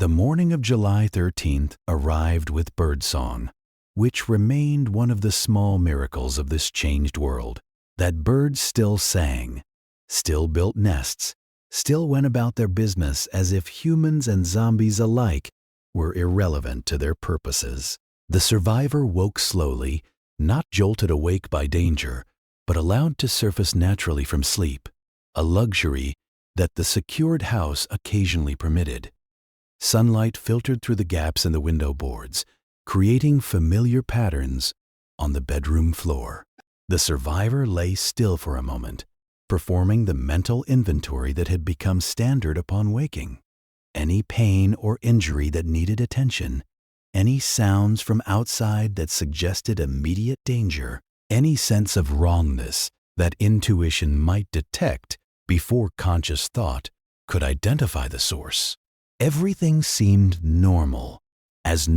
The morning of July 13th arrived with birdsong, which remained one of the small miracles of this changed world, that birds still sang, still built nests, still went about their business as if humans and zombies alike were irrelevant to their purposes. The survivor woke slowly, not jolted awake by danger, but allowed to surface naturally from sleep, a luxury that the secured house occasionally permitted. Sunlight filtered through the gaps in the window boards, creating familiar patterns on the bedroom floor. The survivor lay still for a moment, performing the mental inventory that had become standard upon waking. Any pain or injury that needed attention, any sounds from outside that suggested immediate danger, any sense of wrongness that intuition might detect before conscious thought could identify the source. Everything seemed normal as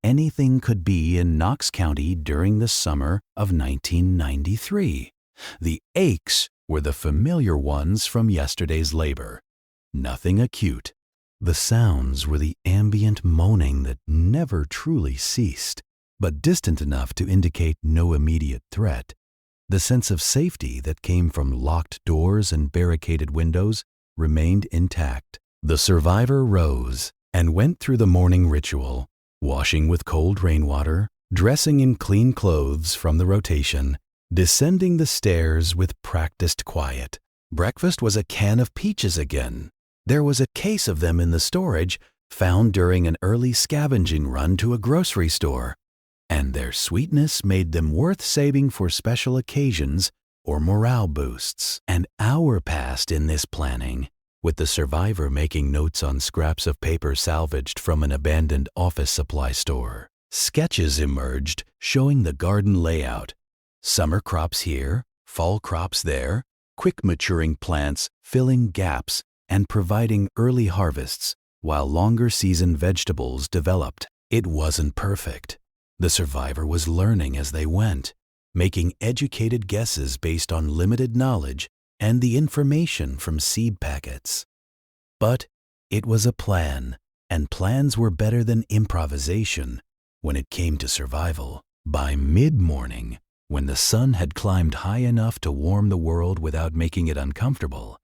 anything could be in Knox County during the summer of 1993. The aches were the familiar ones from yesterday's labor. Nothing acute. The sounds were the ambient moaning that never truly ceased, but distant enough to indicate no immediate threat. The sense of safety that came from locked doors and barricaded windows remained intact. The survivor rose and went through the morning ritual, washing with cold rainwater, dressing in clean clothes from the rotation, descending the stairs with practiced quiet. Breakfast was a can of peaches again. There was a case of them in the storage, found during an early scavenging run to a grocery store, and their sweetness made them worth saving for special occasions or morale boosts. An hour passed in this planning, with the survivor making notes on scraps of paper salvaged from an abandoned office supply store. Sketches emerged showing the garden layout. Summer crops here, fall crops there, quick maturing plants filling gaps and providing early harvests, while longer season vegetables developed. It wasn't perfect. The survivor was learning as they went, making educated guesses based on limited knowledge and the information from seed packets. But it was a plan, and plans were better than improvisation when it came to survival. By mid-morning, when the sun had climbed high enough to warm the world without making it uncomfortable,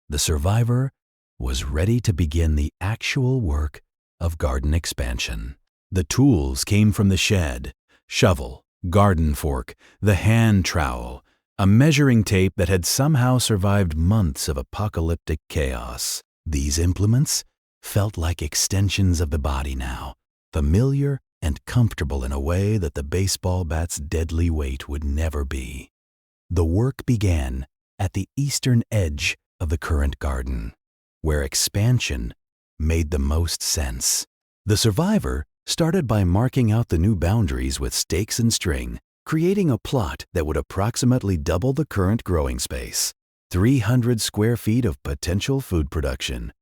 the survivor was ready to begin the actual work of garden expansion. The tools came from the shed: shovel, garden fork, the hand trowel, a measuring tape that had somehow survived months of apocalyptic chaos. These implements felt like extensions of the body now, familiar and comfortable in a way that the baseball bat's deadly weight would never be. The work began at the eastern edge of the current garden, where expansion made the most sense. The survivor started by marking out the new boundaries with stakes and string, creating a plot that would approximately double the current growing space. 300 square feet of potential food production.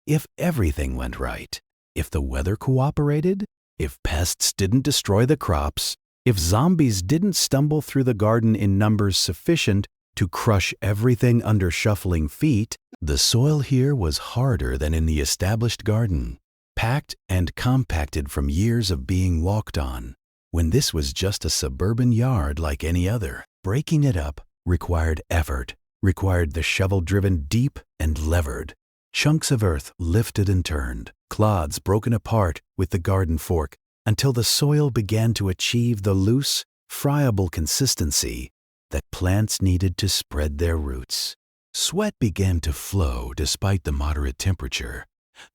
If everything went right, if the weather cooperated, if pests didn't destroy the crops, if zombies didn't stumble through the garden in numbers sufficient to crush everything under shuffling feet. The soil here was harder than in the established garden, packed and compacted from years of being walked on, when this was just a suburban yard like any other. Breaking it up required effort, required the shovel driven deep and levered, chunks of earth lifted and turned, clods broken apart with the garden fork until the soil began to achieve the loose, friable consistency that plants needed to spread their roots. Sweat began to flow despite the moderate temperature.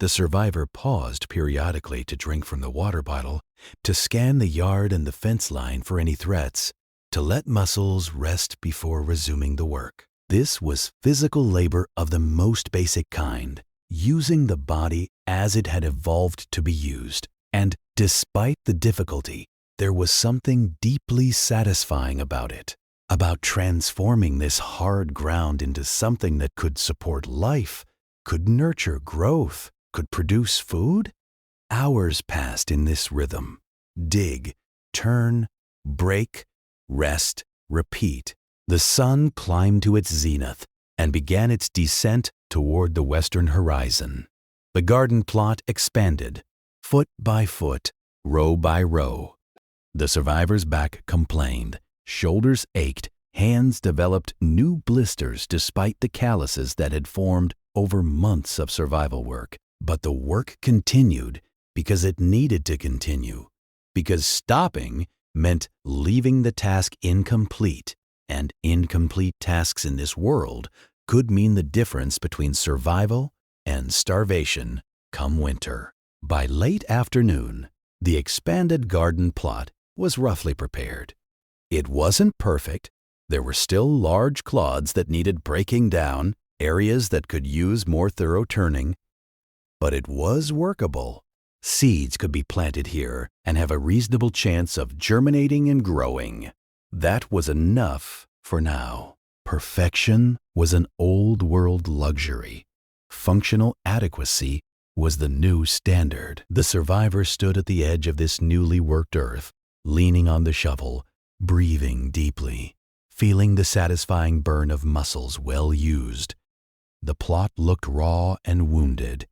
The survivor paused periodically to drink from the water bottle, to scan the yard and the fence line for any threats, to let muscles rest before resuming the work. This was physical labor of the most basic kind, using the body as it had evolved to be used. And despite the difficulty, there was something deeply satisfying about it, about transforming this hard ground into something that could support life, could nurture growth, could produce food. Hours passed in this rhythm: dig, turn, break, rest, repeat. The sun climbed to its zenith and began its descent toward the western horizon. The garden plot expanded, foot by foot, row by row. The survivor's back complained, shoulders ached, hands developed new blisters despite the calluses that had formed over months of survival work. But the work continued because it needed to continue, because stopping meant leaving the task incomplete, and incomplete tasks in this world could mean the difference between survival and starvation come winter. By late afternoon, the expanded garden plot was roughly prepared. It wasn't perfect. There were still large clods that needed breaking down, areas that could use more thorough turning, but it was workable. Seeds could be planted here and have a reasonable chance of germinating and growing. That was enough for now. Perfection was an old-world luxury. Functional adequacy was the new standard. The survivor stood at the edge of this newly worked earth, leaning on the shovel, breathing deeply, feeling the satisfying burn of muscles well used. The plot looked raw and wounded,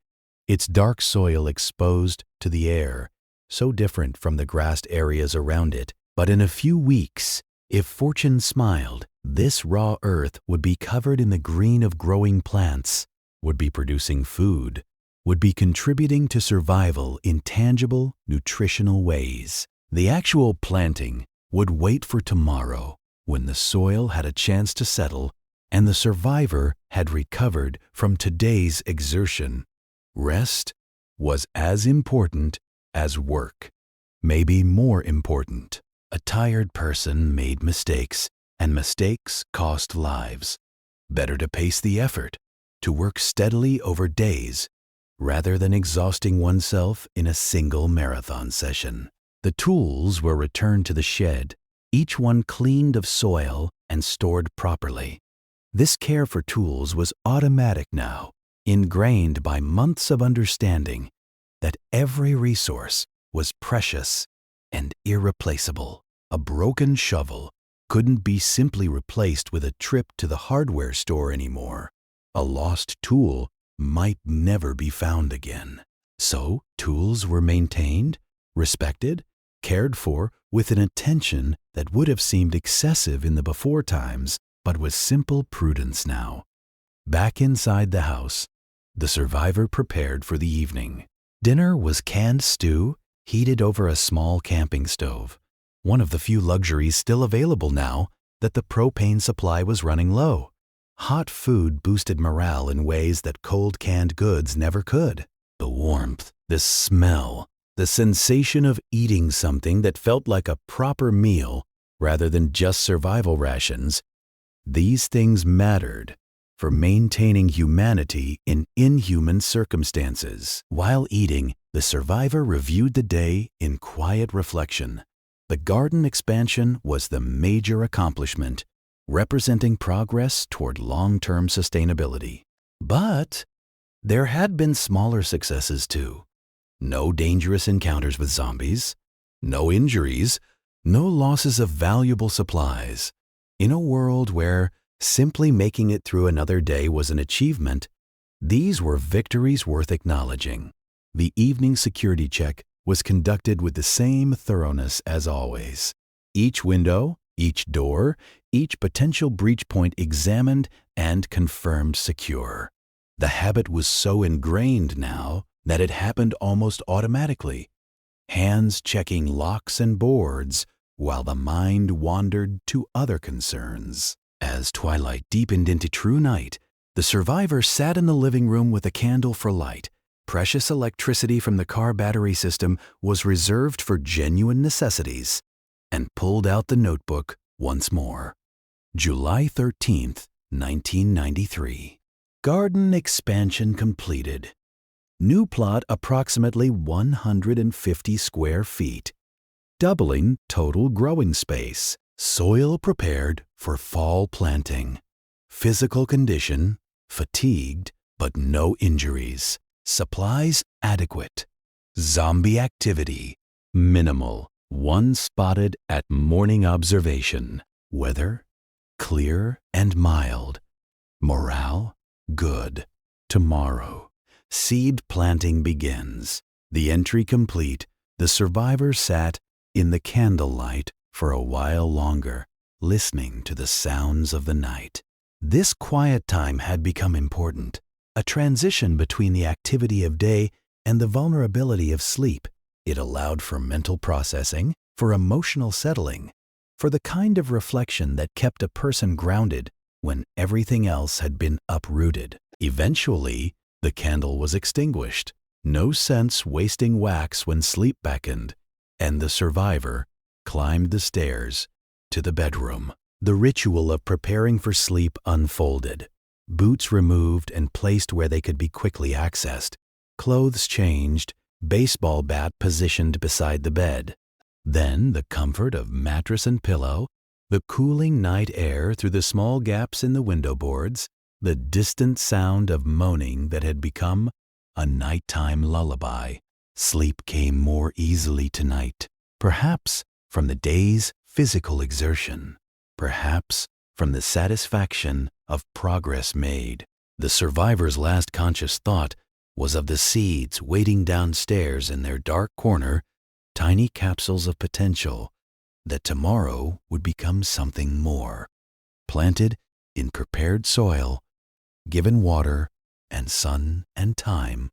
its dark soil exposed to the air, so different from the grassed areas around it. But in a few weeks, if fortune smiled, this raw earth would be covered in the green of growing plants, would be producing food, would be contributing to survival in tangible, nutritional ways. The actual planting would wait for tomorrow, when the soil had a chance to settle and the survivor had recovered from today's exertion. Rest was as important as work, maybe more important. A tired person made mistakes, and mistakes cost lives. Better to pace the effort, to work steadily over days, rather than exhausting oneself in a single marathon session. The tools were returned to the shed, each one cleaned of soil and stored properly. This care for tools was automatic now, ingrained by months of understanding that every resource was precious and irreplaceable. A broken shovel couldn't be simply replaced with a trip to the hardware store anymore. A lost tool might never be found again. So tools were maintained, respected, cared for with an attention that would have seemed excessive in the before times, but with simple prudence now. Back inside the house, the survivor prepared for the evening. Dinner was canned stew heated over a small camping stove, one of the few luxuries still available now that the propane supply was running low. Hot food boosted morale in ways that cold canned goods never could. The warmth, the smell, the sensation of eating something that felt like a proper meal rather than just survival rations, these things mattered for maintaining humanity in inhuman circumstances. While eating, the survivor reviewed the day in quiet reflection. The garden expansion was the major accomplishment, representing progress toward long-term sustainability. But there had been smaller successes too. No dangerous encounters with zombies, no injuries, no losses of valuable supplies. In a world where simply making it through another day was an achievement, these were victories worth acknowledging. The evening security check was conducted with the same thoroughness as always. Each window, each door, each potential breach point examined and confirmed secure. The habit was so ingrained now that it happened almost automatically, hands checking locks and boards while the mind wandered to other concerns. As twilight deepened into true night, the survivor sat in the living room with a candle for light. Precious electricity from the car battery system was reserved for genuine necessities, and pulled out the notebook once more. July 13th, 1993. Garden expansion completed. New plot approximately 150 square feet, doubling total growing space. Soil prepared for fall planting. Physical condition, fatigued, but no injuries. Supplies adequate. Zombie activity, minimal. One spotted at morning observation. Weather, clear and mild. Morale, good. Tomorrow, Seed planting begins. The entry complete, the survivor sat in the candlelight for a while longer, listening to the sounds of the night. This quiet time had become important, a transition between the activity of day and the vulnerability of sleep. It allowed for mental processing, for emotional settling, for the kind of reflection that kept a person grounded when everything else had been uprooted. Eventually, the candle was extinguished. No sense wasting wax when sleep beckoned, and the survivor climbed the stairs to the bedroom. The ritual of preparing for sleep unfolded. Boots removed and placed where they could be quickly accessed. Clothes changed, baseball bat positioned beside the bed. Then the comfort of mattress and pillow, the cooling night air through the small gaps in the window boards, the distant sound of moaning that had become a nighttime lullaby. Sleep came more easily tonight, perhaps from the day's physical exertion, perhaps from the satisfaction of progress made. The survivor's last conscious thought was of the seeds waiting downstairs in their dark corner, tiny capsules of potential that tomorrow would become something more. Planted in prepared soil, given water and sun and time,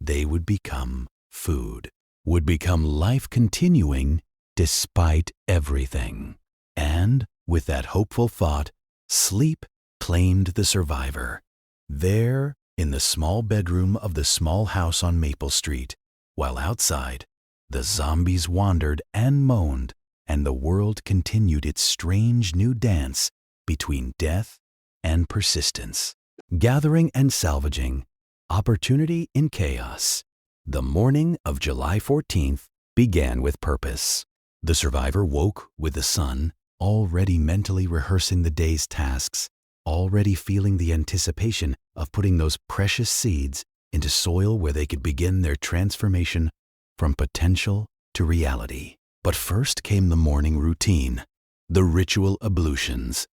they would become food, would become life continuing despite everything. And with that hopeful thought, sleep claimed the survivor. There, in the small bedroom of the small house on Maple Street, while outside, the zombies wandered and moaned, and the world continued its strange new dance between death and persistence. Gathering and salvaging, opportunity in chaos. The morning of July 14th began with purpose. The survivor woke with the sun, already mentally rehearsing the day's tasks, already feeling the anticipation of putting those precious seeds into soil where they could begin their transformation from potential to reality. But first came the morning routine, the ritual ablutions,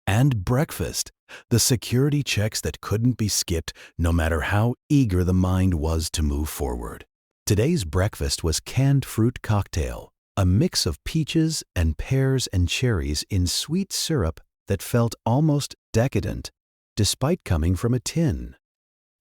and breakfast, the security checks that couldn't be skipped no matter how eager the mind was to move forward. Today's breakfast was canned fruit cocktail, a mix of peaches and pears and cherries in sweet syrup that felt almost decadent, despite coming from a tin.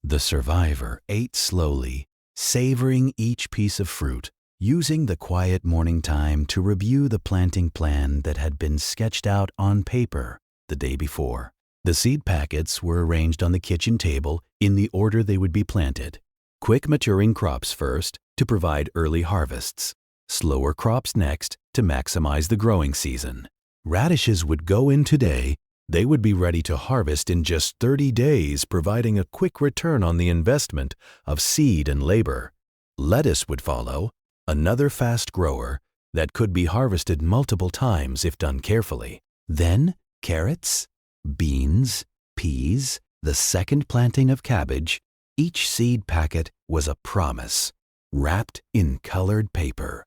The survivor ate slowly, savoring each piece of fruit, using the quiet morning time to review the planting plan that had been sketched out on paper the day before. The seed packets were arranged on the kitchen table in the order they would be planted. Quick maturing crops first to provide early harvests. Slower crops next to maximize the growing season. Radishes would go in today. They would be ready to harvest in just 30 days, providing a quick return on the investment of seed and labor. Lettuce would follow, another fast grower that could be harvested multiple times if done carefully. Then carrots, beans, peas, the second planting of cabbage. Each seed packet was a promise, wrapped in colored paper.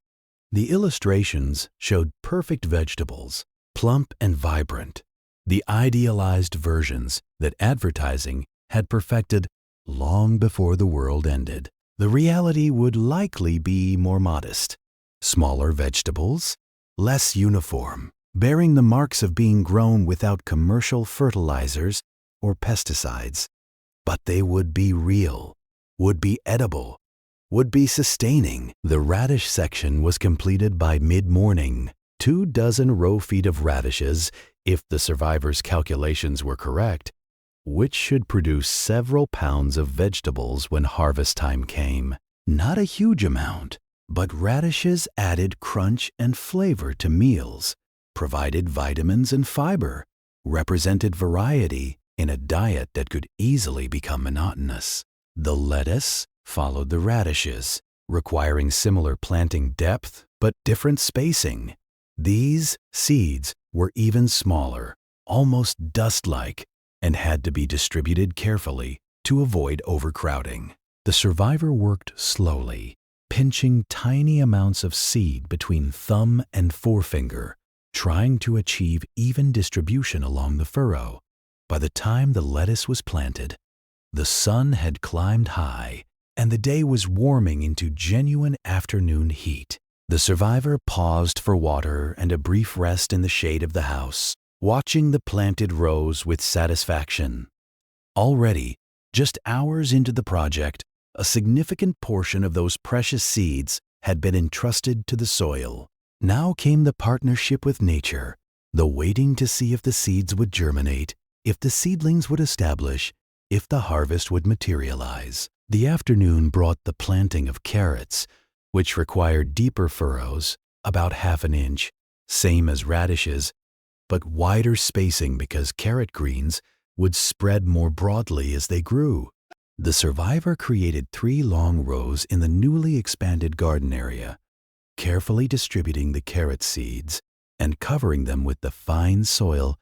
The illustrations showed perfect vegetables, plump and vibrant, the idealized versions that advertising had perfected long before the world ended. The reality would likely be more modest. Smaller vegetables, less uniform, bearing the marks of being grown without commercial fertilizers or pesticides. But they would be real, would be edible, would be sustaining. The radish section was completed by mid-morning. 24 row feet of radishes, if the survivor's calculations were correct, which should produce several pounds of vegetables when harvest time came. Not a huge amount, but radishes added crunch and flavor to meals, provided vitamins and fiber, represented variety in a diet that could easily become monotonous. The lettuce followed the radishes, requiring similar planting depth but different spacing. These seeds were even smaller, almost dust-like, and had to be distributed carefully to avoid overcrowding. The survivor worked slowly, pinching tiny amounts of seed between thumb and forefinger, trying to achieve even distribution along the furrow. By the time the lettuce was planted, the sun had climbed high, and the day was warming into genuine afternoon heat. The survivor paused for water and a brief rest in the shade of the house, watching the planted rows with satisfaction. Already, just hours into the project, a significant portion of those precious seeds had been entrusted to the soil. Now came the partnership with nature, the waiting to see if the seeds would germinate, if the seedlings would establish, if the harvest would materialize. The afternoon brought the planting of carrots, which required deeper furrows, about half an inch, same as radishes, but wider spacing because carrot greens would spread more broadly as they grew. The survivor created 3 long rows in the newly expanded garden area, carefully distributing the carrot seeds and covering them with the fine soil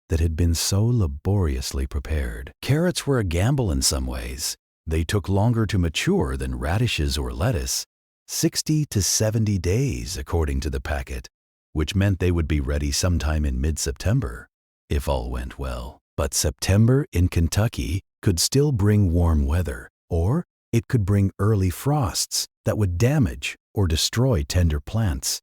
that had been so laboriously prepared. Carrots were a gamble in some ways. They took longer to mature than radishes or lettuce, 60 to 70 days according to the packet, which meant they would be ready sometime in mid-September, if all went well. But September in Kentucky could still bring warm weather, or it could bring early frosts that would damage or destroy tender plants.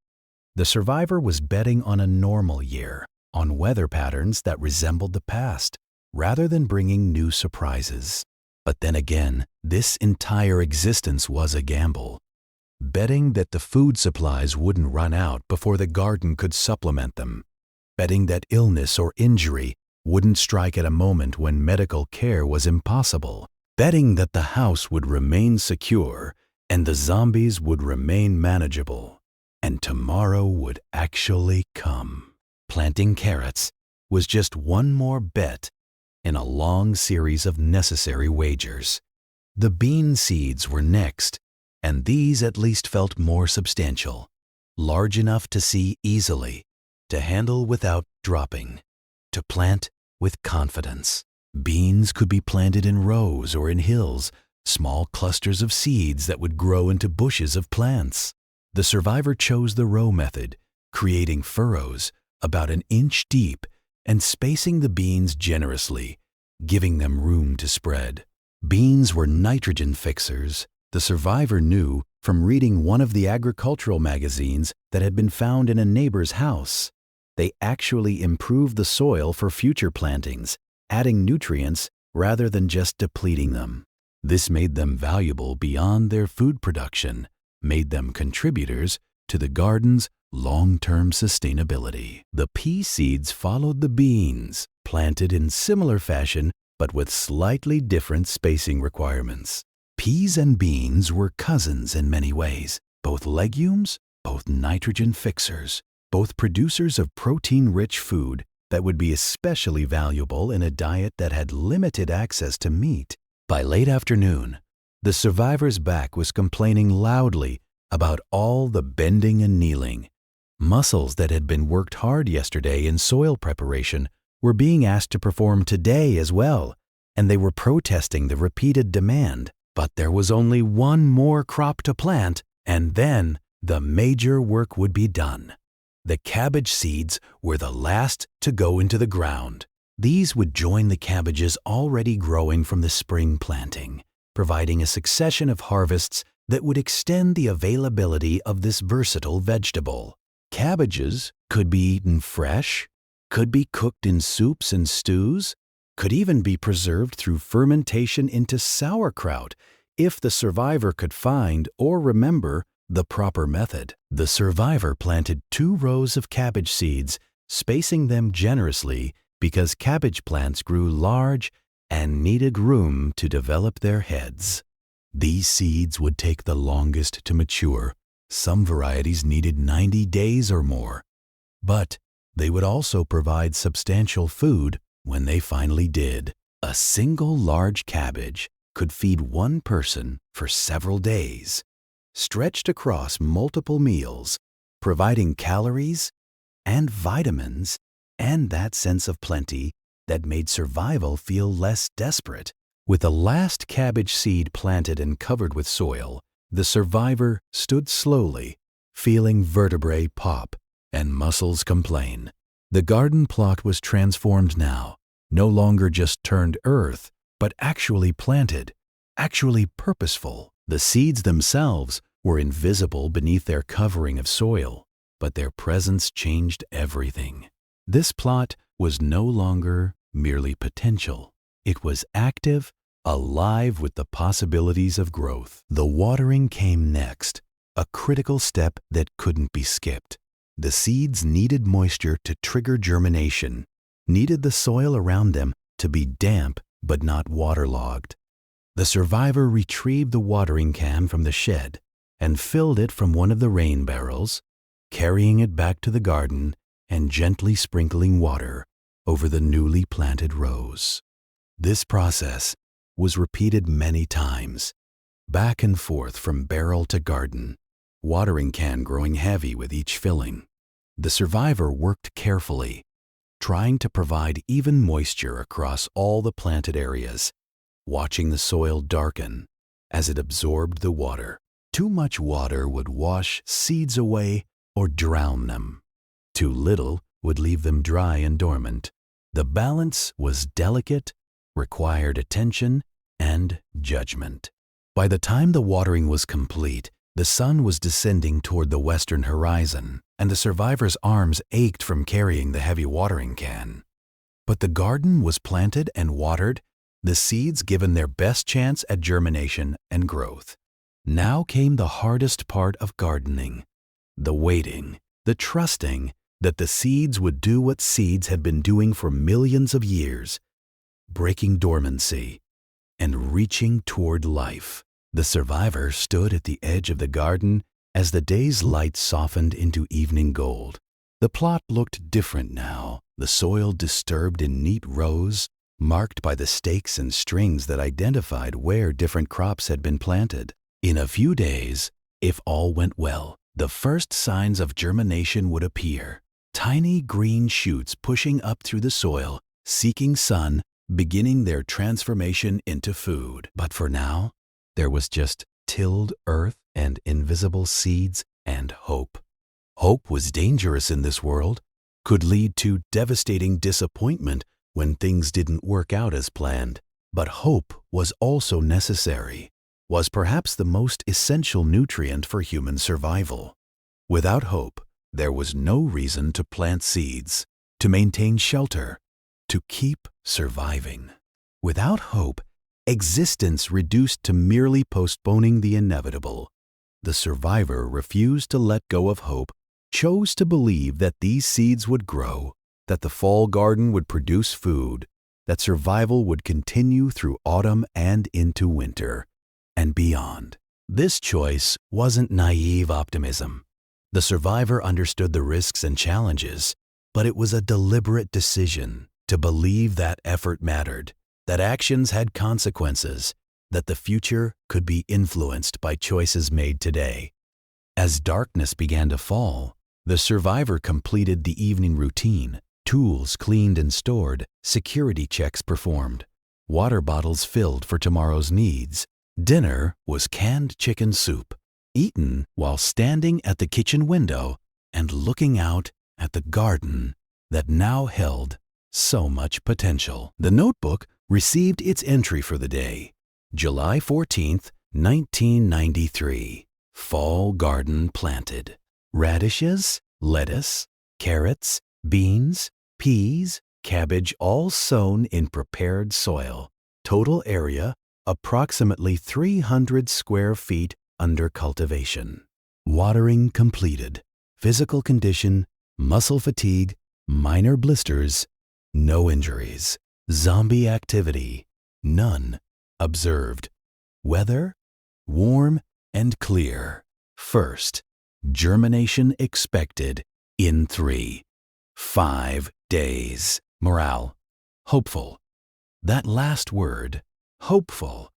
The survivor was betting on a normal year, on weather patterns that resembled the past, rather than bringing new surprises. But then again, this entire existence was a gamble, betting that the food supplies wouldn't run out before the garden could supplement them, betting that illness or injury wouldn't strike at a moment when medical care was impossible, betting that the house would remain secure and the zombies would remain manageable, and tomorrow would actually come. Planting carrots was just one more bet in a long series of necessary wagers. The bean seeds were next, and these at least felt more substantial, large enough to see easily, to handle without dropping, to plant with confidence. Beans could be planted in rows or in hills, small clusters of seeds that would grow into bushes of plants. The survivor chose the row method, creating furrows about an inch deep and spacing the beans generously, giving them room to spread. Beans were nitrogen fixers. The survivor knew from reading one of the agricultural magazines that had been found in a neighbor's house. They actually improved the soil for future plantings, adding nutrients rather than just depleting them. This made them valuable beyond their food production, made them contributors to the garden's long-term sustainability. The pea seeds followed the beans, planted in similar fashion but with slightly different spacing requirements. Peas and beans were cousins in many ways, both legumes, both nitrogen fixers, both producers of protein-rich food that would be especially valuable in a diet that had limited access to meat. By late afternoon, the survivor's back was complaining loudly about all the bending and kneeling. Muscles that had been worked hard yesterday in soil preparation were being asked to perform today as well, and they were protesting the repeated demand. But there was only one more crop to plant, and then the major work would be done. The cabbage seeds were the last to go into the ground. These would join the cabbages already growing from the spring planting, providing a succession of harvests that would extend the availability of this versatile vegetable. Cabbages could be eaten fresh, could be cooked in soups and stews, could even be preserved through fermentation into sauerkraut if the survivor could find or remember the proper method. The survivor planted 2 rows of cabbage seeds, spacing them generously because cabbage plants grew large and needed room to develop their heads. These seeds would take the longest to mature. Some varieties needed 90 days or more, but they would also provide substantial food when they finally did. A single large cabbage could feed one person for several days, stretched across multiple meals, providing calories and vitamins and that sense of plenty that made survival feel less desperate. With the last cabbage seed planted and covered with soil, the survivor stood slowly, feeling vertebrae pop and muscles complain. The garden plot was transformed now, no longer just turned earth, but actually planted, actually purposeful. The seeds themselves were invisible beneath their covering of soil, but their presence changed everything. This plot was no longer merely potential. It was active, alive with the possibilities of growth. The watering came next, a critical step that couldn't be skipped. The seeds needed moisture to trigger germination, needed the soil around them to be damp but not waterlogged. The survivor retrieved the watering can from the shed and filled it from one of the rain barrels, carrying it back to the garden and gently sprinkling water over the newly planted rows. This process was repeated many times, back and forth from barrel to garden, watering can growing heavy with each filling. The survivor worked carefully, trying to provide even moisture across all the planted areas, watching the soil darken as it absorbed the water. Too much water would wash seeds away or drown them. Too little would leave them dry and dormant. The balance was delicate, required attention and judgment. By the time the watering was complete, the sun was descending toward the western horizon, and the survivor's arms ached from carrying the heavy watering can. But the garden was planted and watered, the seeds given their best chance at germination and growth. Now came the hardest part of gardening, the waiting, the trusting that the seeds would do what seeds had been doing for millions of years, breaking dormancy and reaching toward life. The survivor stood at the edge of the garden as the day's light softened into evening gold. The plot looked different now, the soil disturbed in neat rows, marked by the stakes and strings that identified where different crops had been planted. In a few days, if all went well, the first signs of germination would appear. Tiny green shoots pushing up through the soil, seeking sun, beginning their transformation into food. But for now, there was just tilled earth and invisible seeds and hope. Hope was dangerous in this world, could lead to devastating disappointment when things didn't work out as planned. But hope was also necessary, was perhaps the most essential nutrient for human survival. Without hope, there was no reason to plant seeds, to maintain shelter, to keep surviving. Without hope, existence reduced to merely postponing the inevitable. The survivor refused to let go of hope, chose to believe that these seeds would grow, that the fall garden would produce food, that survival would continue through autumn and into winter, and beyond. This choice wasn't naive optimism. The survivor understood the risks and challenges, but it was a deliberate decision to believe that effort mattered, that actions had consequences, that the future could be influenced by choices made today. As darkness began to fall, the survivor completed the evening routine, tools cleaned and stored, security checks performed, water bottles filled for tomorrow's needs. Dinner was canned chicken soup, eaten while standing at the kitchen window and looking out at the garden that now held so much potential. The notebook received its entry for the day, July 14th, 1993. Fall garden planted. Radishes, lettuce, carrots, beans, peas, cabbage all sown in prepared soil. Total area, approximately 300 square feet under cultivation. Watering completed. Physical condition, muscle fatigue, minor blisters, no injuries. Zombie activity, none observed. Weather, warm and clear. First, germination expected in 3-5 days. Morale, hopeful. That last word, hopeful,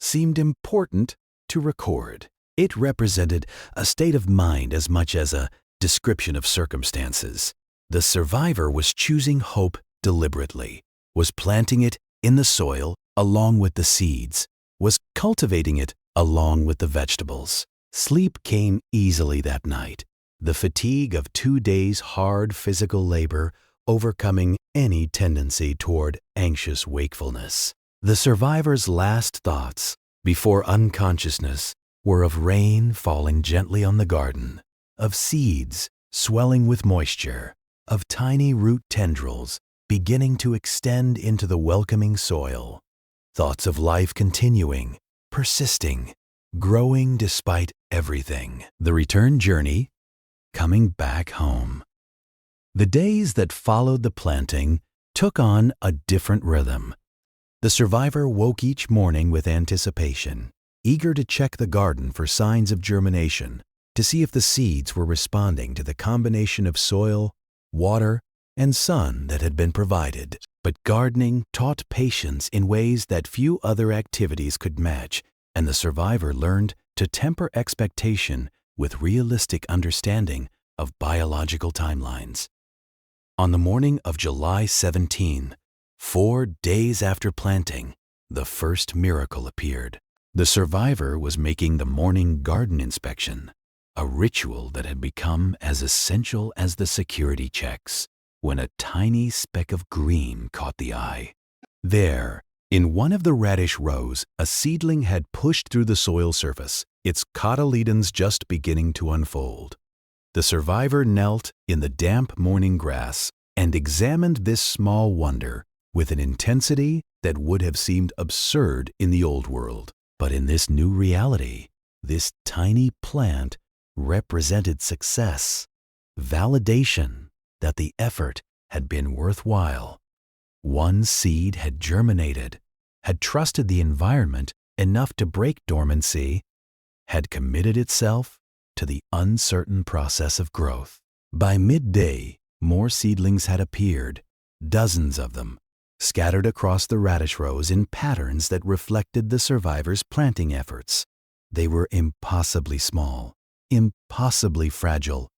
seemed important to record. It represented a state of mind as much as a description of circumstances. The survivor was choosing hope deliberately, was planting it in the soil along with the seeds, was cultivating it along with the vegetables. Sleep came easily that night, the fatigue of 2 days' hard physical labor overcoming any tendency toward anxious wakefulness. The survivor's last thoughts before unconsciousness, were of rain falling gently on the garden, of seeds swelling with moisture, of tiny root tendrils beginning to extend into the welcoming soil, thoughts of life continuing, persisting, growing despite everything. The return journey, coming back home. The days that followed the planting took on a different rhythm. The survivor woke each morning with anticipation, eager to check the garden for signs of germination, to see if the seeds were responding to the combination of soil, water, and sun that had been provided. But gardening taught patience in ways that few other activities could match, and the survivor learned to temper expectation with realistic understanding of biological timelines. On the morning of July 17, 4 days after planting, the first miracle appeared. The survivor was making the morning garden inspection, a ritual that had become as essential as the security checks, when a tiny speck of green caught the eye. There, in one of the radish rows, a seedling had pushed through the soil surface, its cotyledons just beginning to unfold. The survivor knelt in the damp morning grass and examined this small wonder with an intensity that would have seemed absurd in the old world. But in this new reality, this tiny plant represented success, validation that the effort had been worthwhile. One seed had germinated, had trusted the environment enough to break dormancy, had committed itself to the uncertain process of growth. By midday, more seedlings had appeared, dozens of them, scattered across the radish rows in patterns that reflected the survivor's planting efforts. They were impossibly small, impossibly fragile,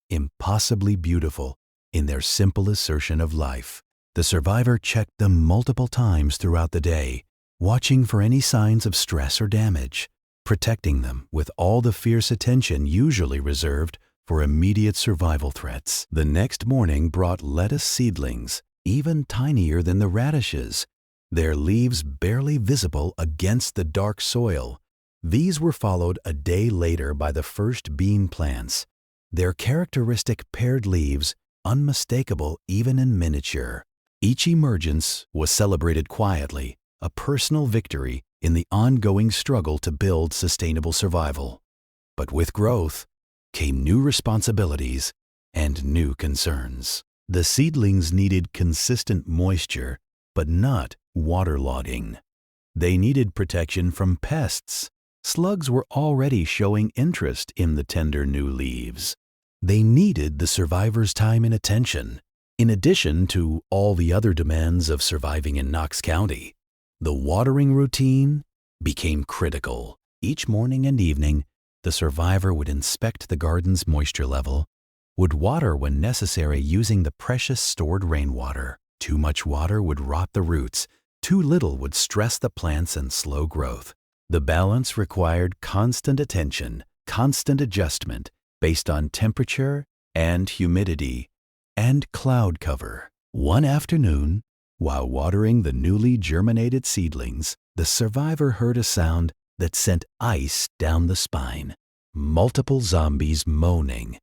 impossibly beautiful in their simple assertion of life. The survivor checked them multiple times throughout the day, watching for any signs of stress or damage, protecting them with all the fierce attention usually reserved for immediate survival threats. The next morning brought lettuce seedlings, even tinier than the radishes, their leaves barely visible against the dark soil. These were followed a day later by the first bean plants, their characteristic paired leaves unmistakable even in miniature. Each emergence was celebrated quietly, a personal victory in the ongoing struggle to build sustainable survival. But with growth came new responsibilities and new concerns. The seedlings needed consistent moisture, but not waterlogging. They needed protection from pests. Slugs were already showing interest in the tender new leaves. They needed the survivor's time and attention, in addition to all the other demands of surviving in Knox County. The watering routine became critical. Each morning and evening, the survivor would inspect the garden's moisture level, would water when necessary using the precious stored rainwater. Too much water would rot the roots, too little would stress the plants and slow growth. The balance required constant attention, constant adjustment based on temperature and humidity and cloud cover. One afternoon, while watering the newly germinated seedlings, the survivor heard a sound that sent ice down the spine. Multiple zombies moaning.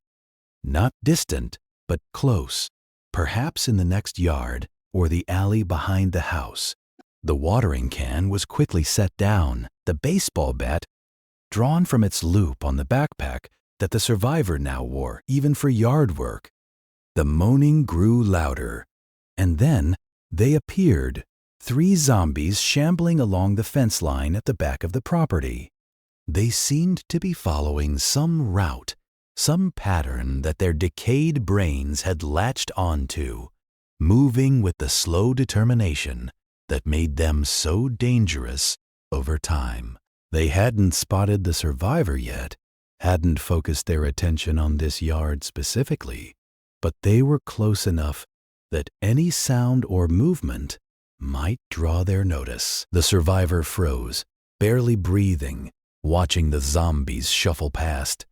Not distant, but close, perhaps in the next yard or the alley behind the house. The watering can was quickly set down, the baseball bat drawn from its loop on the backpack that the survivor now wore, even for yard work. The moaning grew louder, and then they appeared, 3 zombies shambling along the fence line at the back of the property. They seemed to be following some route, some pattern that their decayed brains had latched onto, moving with the slow determination that made them so dangerous over time. They hadn't spotted the survivor yet, hadn't focused their attention on this yard specifically, but they were close enough that any sound or movement might draw their notice. The survivor froze, barely breathing, watching the zombies shuffle past.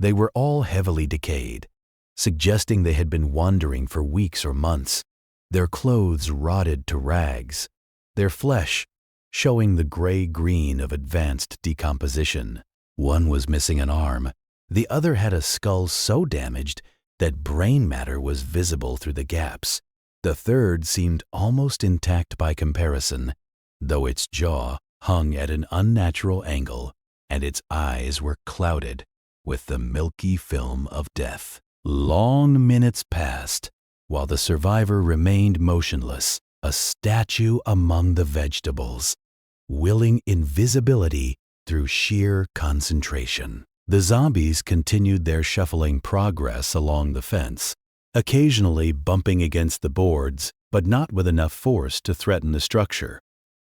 They were all heavily decayed, suggesting they had been wandering for weeks or months. Their clothes rotted to rags, their flesh showing the gray-green of advanced decomposition. One was missing an arm. The other had a skull so damaged that brain matter was visible through the gaps. The third seemed almost intact by comparison, though its jaw hung at an unnatural angle and its eyes were clouded with the milky film of death. Long minutes passed while the survivor remained motionless, a statue among the vegetables, willing invisibility through sheer concentration. The zombies continued their shuffling progress along the fence, occasionally bumping against the boards, but not with enough force to threaten the structure.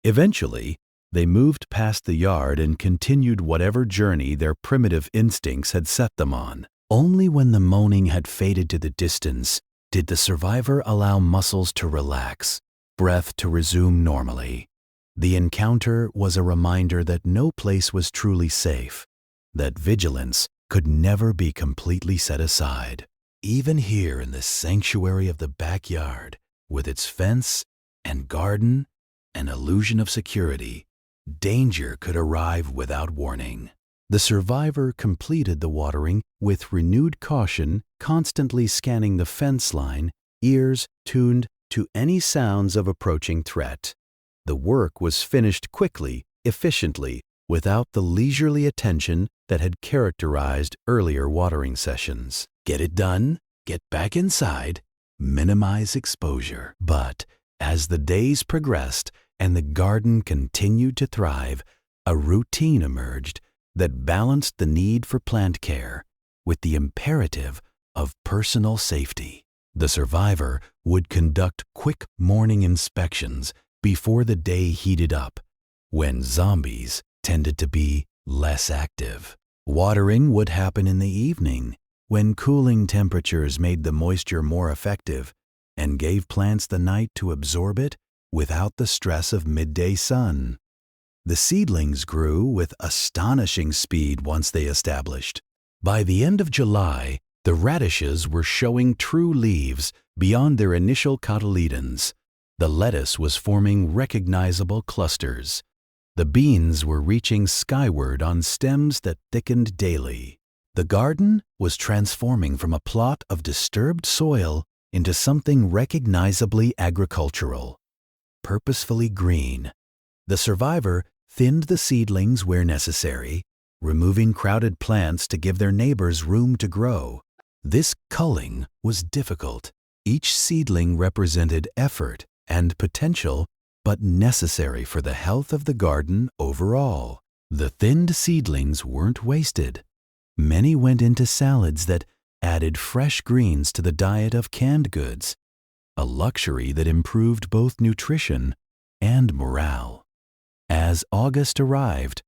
Eventually, they moved past the yard and continued whatever journey their primitive instincts had set them on. Only when the moaning had faded to the distance did the survivor allow muscles to relax, breath to resume normally. The encounter was a reminder that no place was truly safe, that vigilance could never be completely set aside. Even here in the sanctuary of the backyard, with its fence and garden, an illusion of security, danger could arrive without warning. The survivor completed the watering with renewed caution, constantly scanning the fence line, ears tuned to any sounds of approaching threat. The work was finished quickly, efficiently, without the leisurely attention that had characterized earlier watering sessions. Get it done, get back inside, minimize exposure. But as the days progressed and the garden continued to thrive, a routine emerged that balanced the need for plant care with the imperative of personal safety. The survivor would conduct quick morning inspections before the day heated up, when zombies tended to be less active. Watering would happen in the evening, when cooling temperatures made the moisture more effective and gave plants the night to absorb it without the stress of midday sun. The seedlings grew with astonishing speed once they established. By the end of July, the radishes were showing true leaves beyond their initial cotyledons. The lettuce was forming recognizable clusters. The beans were reaching skyward on stems that thickened daily. The garden was transforming from a plot of disturbed soil into something recognizably agricultural, purposefully green. The survivor thinned the seedlings where necessary, removing crowded plants to give their neighbors room to grow. This culling was difficult. Each seedling represented effort and potential, but necessary for the health of the garden overall. The thinned seedlings weren't wasted. Many went into salads that added fresh greens to the diet of canned goods, a luxury that improved both nutrition and morale. As August arrived,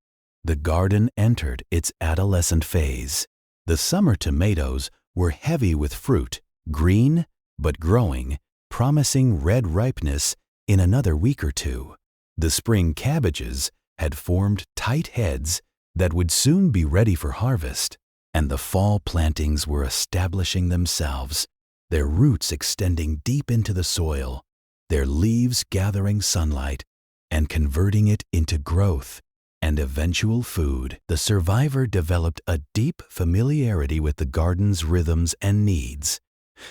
the garden entered its adolescent phase. The summer tomatoes were heavy with fruit, green but growing, promising red ripeness in another week or two. The spring cabbages had formed tight heads that would soon be ready for harvest, and the fall plantings were establishing themselves, their roots extending deep into the soil, their leaves gathering sunlight and converting it into growth and eventual food. The survivor developed a deep familiarity with the garden's rhythms and needs,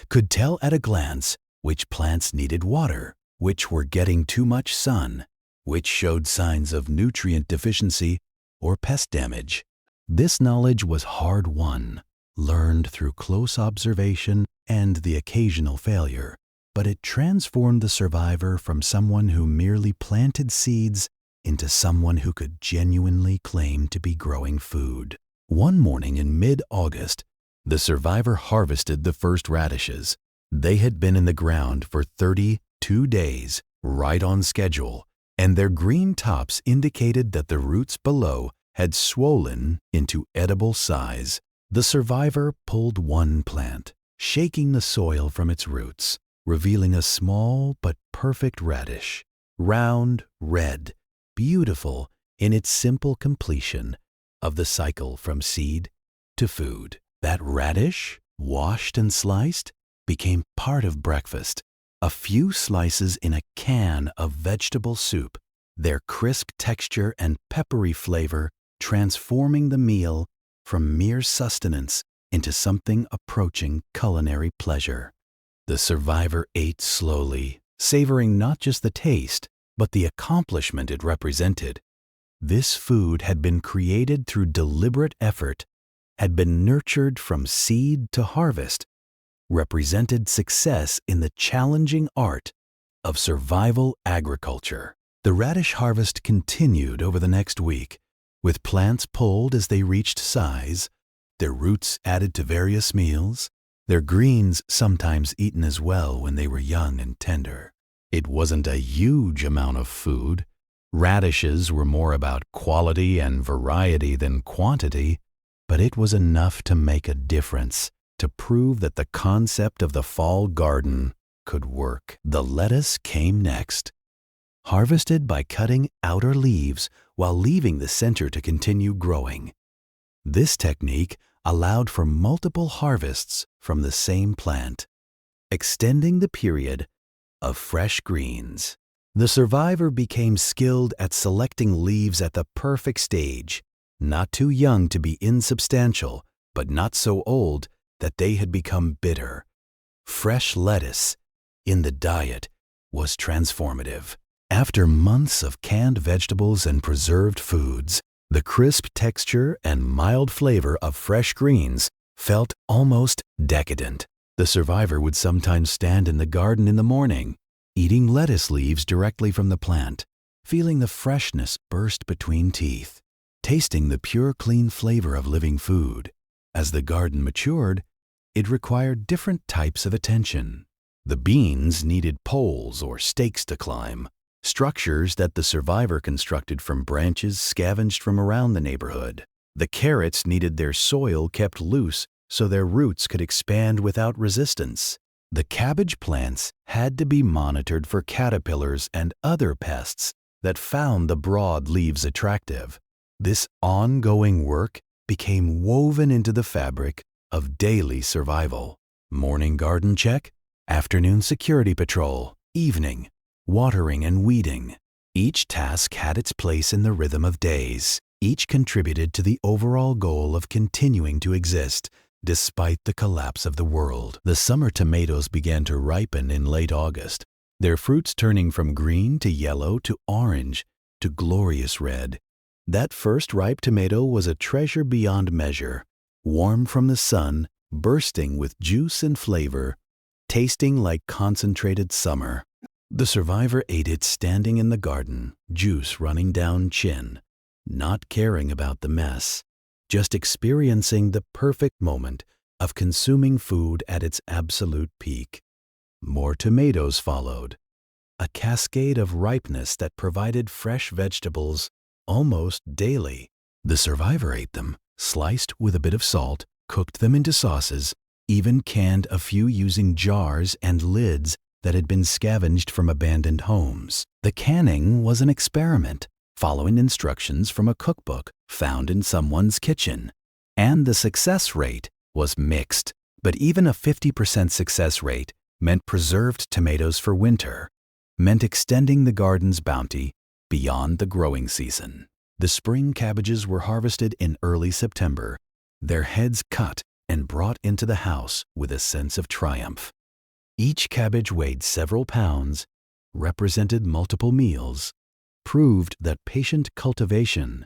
could tell at a glance which plants needed water, which were getting too much sun, which showed signs of nutrient deficiency or pest damage. This knowledge was hard-won, learned through close observation and the occasional failure, but it transformed the survivor from someone who merely planted seeds into someone who could genuinely claim to be growing food. One morning in mid-August, the survivor harvested the first radishes. They had been in the ground for 32 days, right on schedule, and their green tops indicated that the roots below had swollen into edible size. The survivor pulled one plant, shaking the soil from its roots, revealing a small but perfect radish, round, red, beautiful in its simple completion of the cycle from seed to food. That radish, washed and sliced, became part of breakfast, a few slices in a can of vegetable soup, their crisp texture and peppery flavor transforming the meal from mere sustenance into something approaching culinary pleasure. The survivor ate slowly, savoring not just the taste, but the accomplishment it represented. This food had been created through deliberate effort, had been nurtured from seed to harvest, represented success in the challenging art of survival agriculture. The radish harvest continued over the next week, with plants pulled as they reached size, their roots added to various meals, their greens sometimes eaten as well when they were young and tender. It wasn't a huge amount of food. Radishes were more about quality and variety than quantity, but it was enough to make a difference, to prove that the concept of the fall garden could work. The lettuce came next, harvested by cutting outer leaves while leaving the center to continue growing. This technique allowed for multiple harvests from the same plant, extending the period of fresh greens. The survivor became skilled at selecting leaves at the perfect stage, not too young to be insubstantial, but not so old that they had become bitter. Fresh lettuce in the diet was transformative. After months of canned vegetables and preserved foods, the crisp texture and mild flavor of fresh greens felt almost decadent. The survivor would sometimes stand in the garden in the morning, eating lettuce leaves directly from the plant, feeling the freshness burst between teeth, tasting the pure, clean flavor of living food. As the garden matured, it required different types of attention. The beans needed poles or stakes to climb, structures that the survivor constructed from branches scavenged from around the neighborhood. The carrots needed their soil kept loose so their roots could expand without resistance. The cabbage plants had to be monitored for caterpillars and other pests that found the broad leaves attractive. This ongoing work became woven into the fabric of daily survival. Morning garden check, afternoon security patrol, evening watering and weeding. Each task had its place in the rhythm of days. Each contributed to the overall goal of continuing to exist despite the collapse of the world. The summer tomatoes began to ripen in late August, their fruits turning from green to yellow to orange to glorious red. That first ripe tomato was a treasure beyond measure, warm from the sun, bursting with juice and flavor, tasting like concentrated summer. The survivor ate it standing in the garden, juice running down chin, not caring about the mess, just experiencing the perfect moment of consuming food at its absolute peak. More tomatoes followed, a cascade of ripeness that provided fresh vegetables almost daily. The survivor ate them, sliced with a bit of salt, cooked them into sauces, even canned a few using jars and lids that had been scavenged from abandoned homes. The canning was an experiment, following instructions from a cookbook found in someone's kitchen. And the success rate was mixed, but even a 50% success rate meant preserved tomatoes for winter, meant extending the garden's bounty beyond the growing season. The spring cabbages were harvested in early September, their heads cut and brought into the house with a sense of triumph. Each cabbage weighed several pounds, represented multiple meals, proved that patient cultivation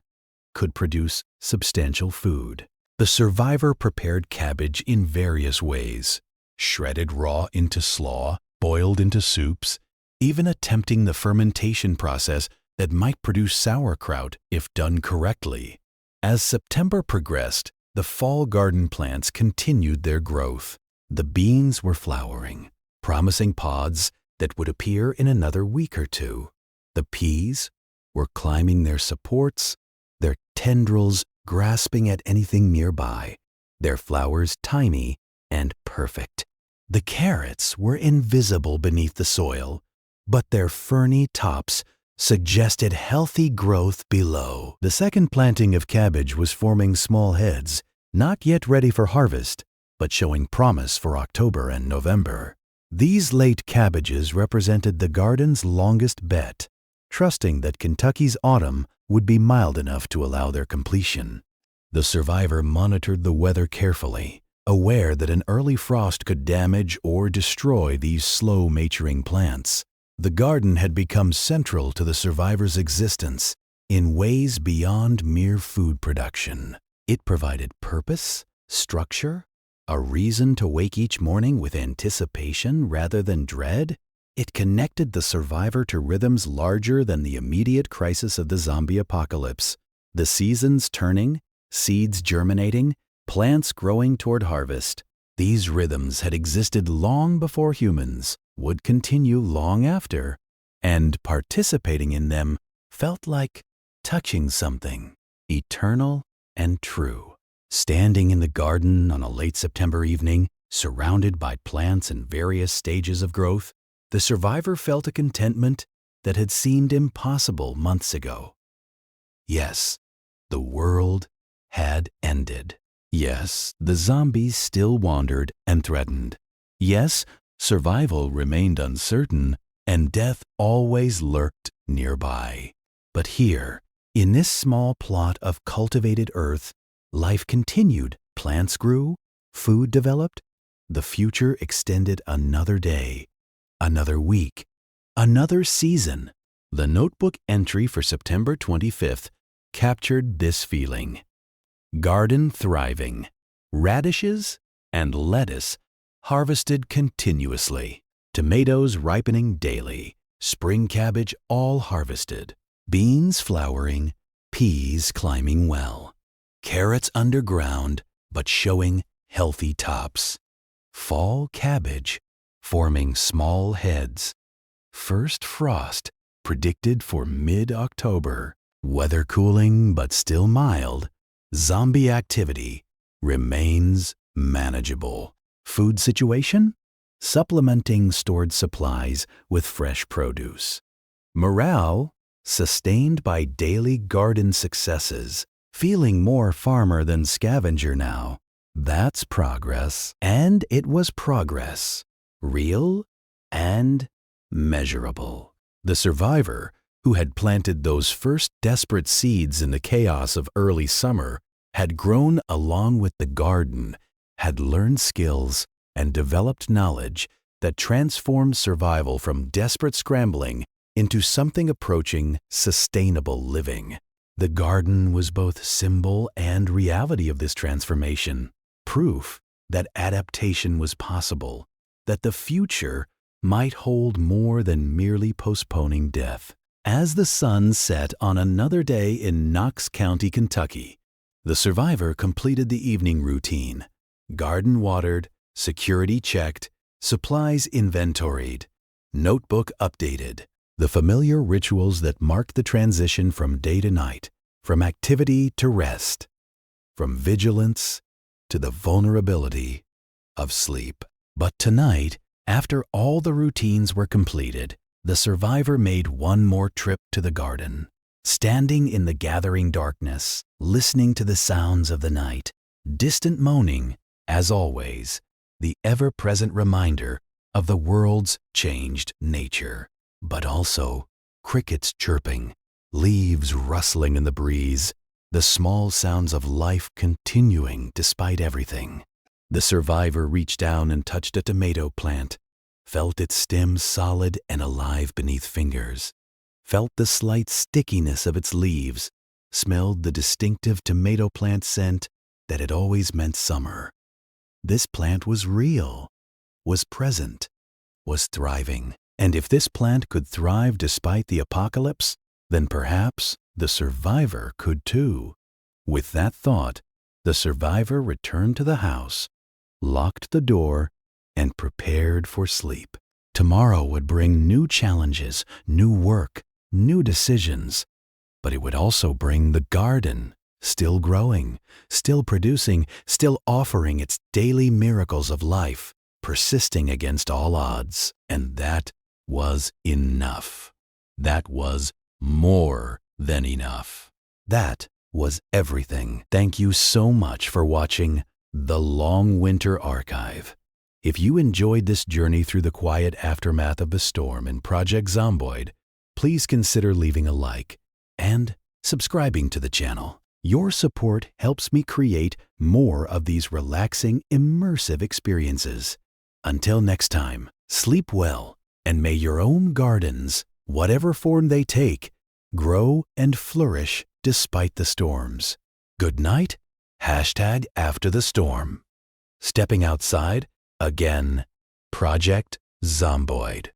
could produce substantial food. The survivor prepared cabbage in various ways, shredded raw into slaw, boiled into soups, even attempting the fermentation process that might produce sauerkraut if done correctly. As September progressed, the fall garden plants continued their growth. The beans were flowering, promising pods that would appear in another week or two. The peas were climbing their supports, their tendrils grasping at anything nearby, their flowers tiny and perfect. The carrots were invisible beneath the soil, but their ferny tops suggested healthy growth below. The second planting of cabbage was forming small heads, not yet ready for harvest, but showing promise for October and November. These late cabbages represented the garden's longest bet, trusting that Kentucky's autumn would be mild enough to allow their completion. The survivor monitored the weather carefully, aware that an early frost could damage or destroy these slow-maturing plants. The garden had become central to the survivor's existence in ways beyond mere food production. It provided purpose, structure, a reason to wake each morning with anticipation rather than dread. It connected the survivor to rhythms larger than the immediate crisis of the zombie apocalypse. The seasons turning, seeds germinating, plants growing toward harvest. These rhythms had existed long before humans, would continue long after, and participating in them felt like touching something eternal and true. Standing in the garden on a late September evening, surrounded by plants in various stages of growth, the survivor felt a contentment that had seemed impossible months ago. Yes, the world had ended. Yes, the zombies still wandered and threatened. Yes, survival remained uncertain, and death always lurked nearby. But here, in this small plot of cultivated earth, life continued. Plants grew, food developed, the future extended another day, another week, another season. The notebook entry for September 25th captured this feeling. Garden thriving, radishes and lettuce harvested continuously, tomatoes ripening daily, spring cabbage all harvested, beans flowering, peas climbing well, carrots underground but showing healthy tops, fall cabbage forming small heads, first frost predicted for mid-October, weather cooling but still mild, zombie activity remains manageable. Food situation? Supplementing stored supplies with fresh produce. Morale? Sustained by daily garden successes. Feeling more farmer than scavenger now. That's progress. And it was progress. Real and measurable. The survivor, who had planted those first desperate seeds in the chaos of early summer, had grown along with the garden, had learned skills and developed knowledge that transformed survival from desperate scrambling into something approaching sustainable living. The garden was both symbol and reality of this transformation, proof that adaptation was possible, that the future might hold more than merely postponing death. As the sun set on another day in Knox County, Kentucky, the survivor completed the evening routine. Garden watered, security checked, supplies inventoried, notebook updated. The familiar rituals that marked the transition from day to night, from activity to rest, from vigilance to the vulnerability of sleep. But tonight, after all the routines were completed, the survivor made one more trip to the garden. Standing in the gathering darkness, listening to the sounds of the night, distant moaning, as always, the ever-present reminder of the world's changed nature. But also crickets chirping, leaves rustling in the breeze, the small sounds of life continuing despite everything. The survivor reached down and touched a tomato plant, felt its stem solid and alive beneath fingers, felt the slight stickiness of its leaves, smelled the distinctive tomato plant scent that had always meant summer. This plant was real, was present, was thriving. And if this plant could thrive despite the apocalypse, then perhaps the survivor could too. With that thought, the survivor returned to the house, locked the door, and prepared for sleep. Tomorrow would bring new challenges, new work, new decisions, but it would also bring the garden, still growing, still producing, still offering its daily miracles of life, persisting against all odds. And that was enough. That was more than enough. That was everything. Thank you so much for watching The Long Winter Archive. If you enjoyed this journey through the quiet aftermath of the storm in Project Zomboid, please consider leaving a like and subscribing to the channel. Your support helps me create more of these relaxing, immersive experiences. Until next time, sleep well, and may your own gardens, whatever form they take, grow and flourish despite the storms. Good night. #after the storm. Stepping outside, again, Project Zomboid.